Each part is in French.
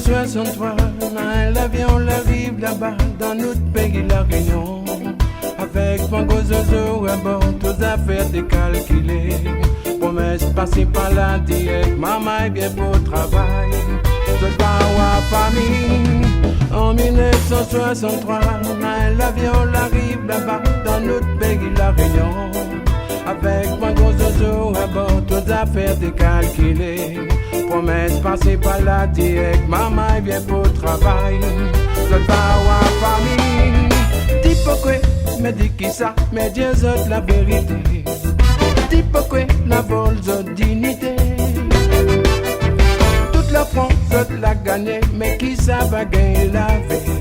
1963, l'avion arrive là-bas dans notre pays, la Réunion. Avec mon gros zozo à bord, toutes affaires décalculées. Promesse passée par la direct, maman est bien pour travail. Je pars à famille. En 1963, l'avion arrive là-bas dans notre pays, la Réunion. Avec mon gros zozo à bord, toutes affaires décalculées. Promesse passée par la direct, maman vient pour travail. Je pars à famille. Dis pourquoi, mais dis qui ça, mais Dieu autres la vérité. Dis pourquoi, la vol autres dignité. Toute la France autres la gagné, mais qui ça va gagner la vie.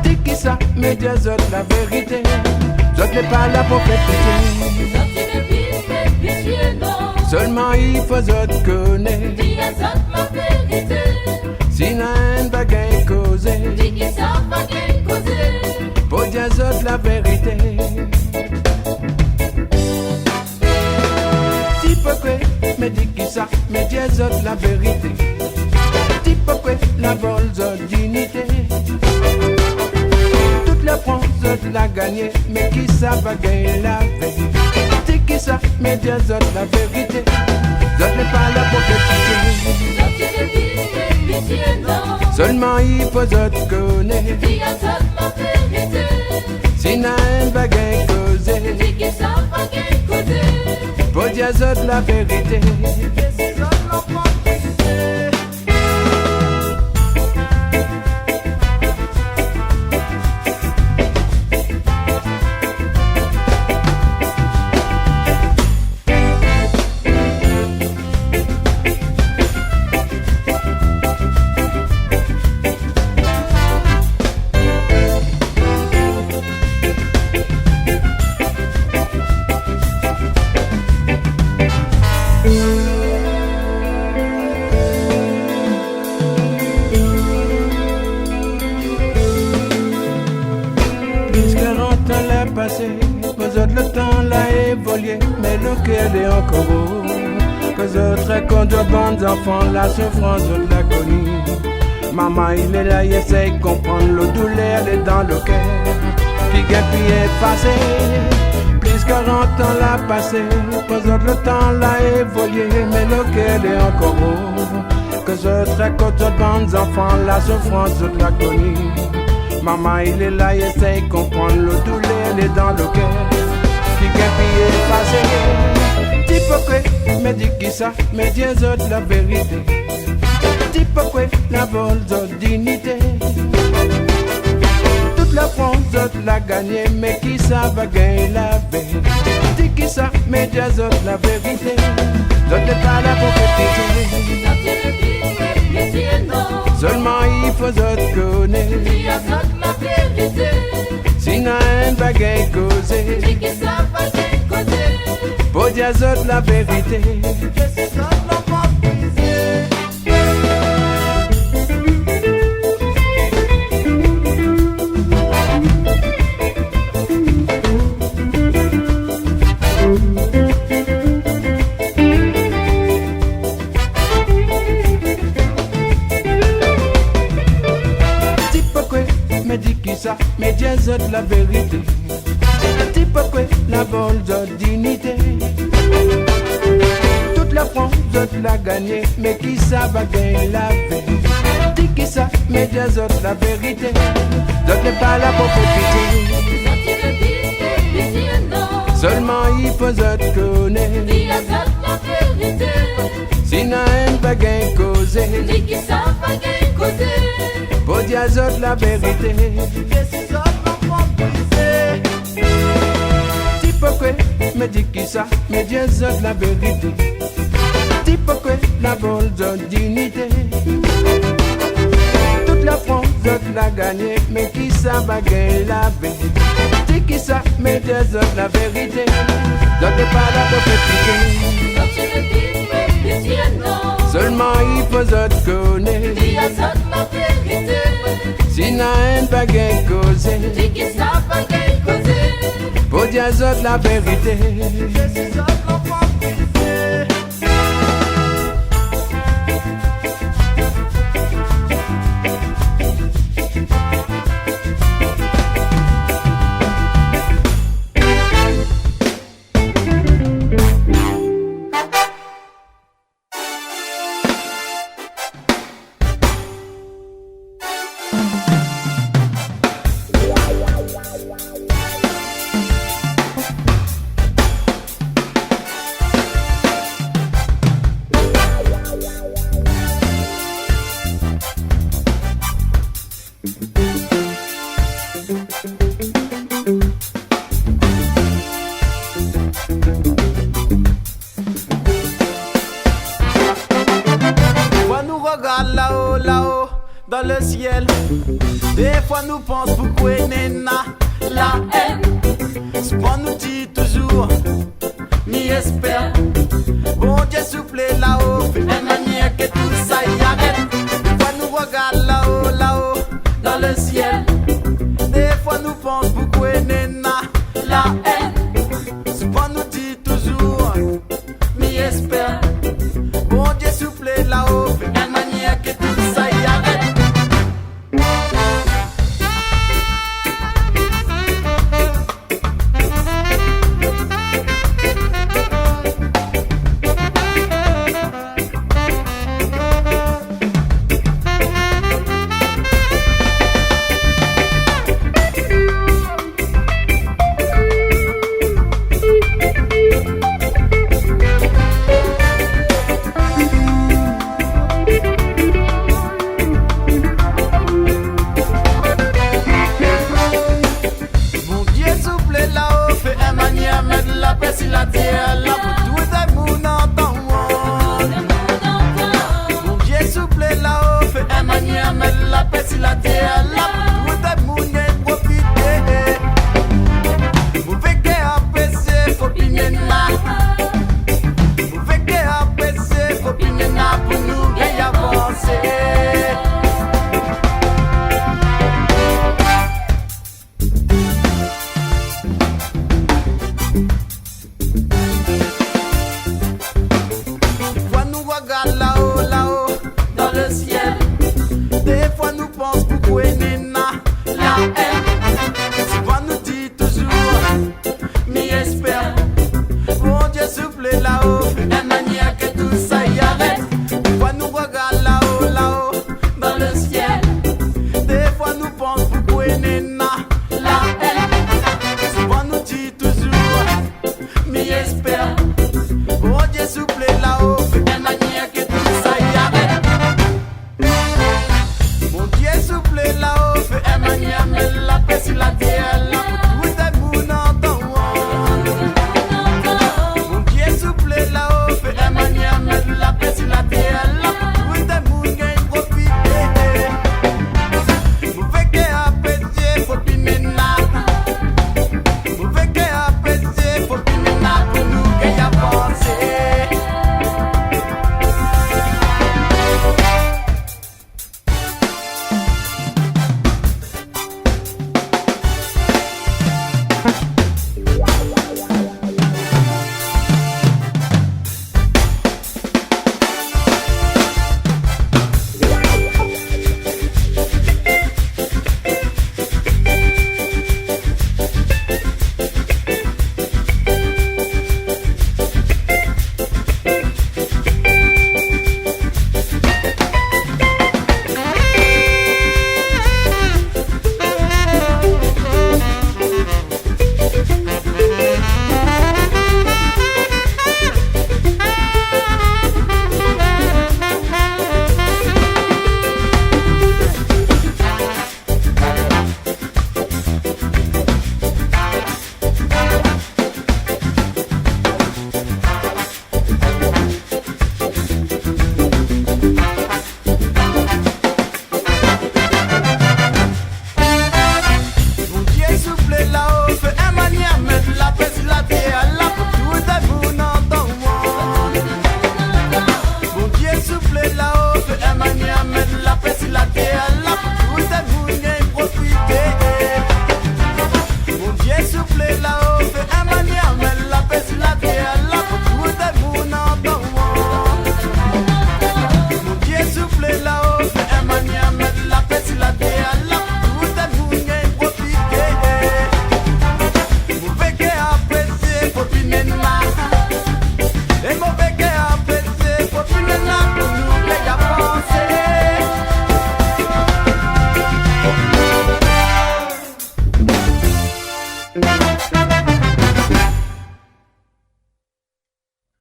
Dis qui ça, mais Dieu autres la vérité. Je n'ai pas là pour faire pitié. Seulement il faut autres connaître. Dis à autres la vérité. Si n'a un bagay causé, Dis qui ça va gagner causer. pour dire autres la vérité. Dis pourquoi, mais dis qui ça, mais dis autres la vérité. Dis pourquoi, la vol autres dignité. Toute la France autres la gagné, mais qui ça va gagner la vie. Dis qui ça, mais dis autres la vérité. Autres n'est pas là pour faire pitié. Seulement il faut autres connaître. Dis à autres la vérité. Si n'a un bagay causé, Dis qui ça va gagner causer. pour dire autres la vérité. Cause autres le temps l'a évolué, mais le cœur est encore beau. Cause autres racontent aux bandes enfants la souffrance de la connue. Maman il est là, il essaye de comprendre le douleur, elle est dans le cœur. Qui gagne puis est passé, plus 40 ans l'a passé. Cause autres le temps l'a évolué, mais le cœur est encore beau. Cause autres racontent aux bandes enfants la souffrance de la connue. Maman il est là, il essaye de comprendre le douleur, elle est dans le cœur. Qui gagne puis est passé. Dis pourquoi, mais dis qui ça, mais dis autres la vérité. Dis pourquoi, la vol autres dignité. Toute la France autres la gagné, mais qui ça va gagner la vie. Dis qui ça, mais dis autres la vérité. L'autre n'est pas là pour faire pitié. Seulement il faut autres connaître. Dis à autres la vérité. Si n'a un bagay causé, Dis qui ça va gagner causer. pour dire autres la vérité. Dis pourquoi, mais dis qui ça, mais dis autres la vérité. Dis pourquoi, la vol autres dignité. Toute la France autres la gagné, mais qui ça va gagner la vie. Dis qui ça, mais dis autres la vérité. D'autres n'est pas là pour faire pitié. Seulement il faut autres connaître. Dis à autres la vérité. Si n'a un bagay causé, Dis qui ça va gagner causer. pour dire autres la vérité. Dis pourquoi, mais dis qui ça, mais dis autres la vérité. Dis pourquoi, la vol autres dignité. Toute la France autres la gagné, mais qui ça va gagner la vie. Dis qui ça, mais dis autres la vérité. D'autres n'est pas là pour faire pitié. Seulement il faut autres connaître. Dis à autres la vérité. Si n'a un bagay causé, Dis qui ça va gagner causer. pour dire autres la vérité. dans le ciel. Des fois nous pensons pourquoi nena la haine. C'est pas nous dit toujours, ni espère. Bon Dieu souple là-haut, fait la manière que tout ça y arrête. Des fois nous regarde là-haut, là-haut, dans le ciel. Des fois nous pensons pourquoi nena la haine. C'est pas nous dit toujours, ni espère.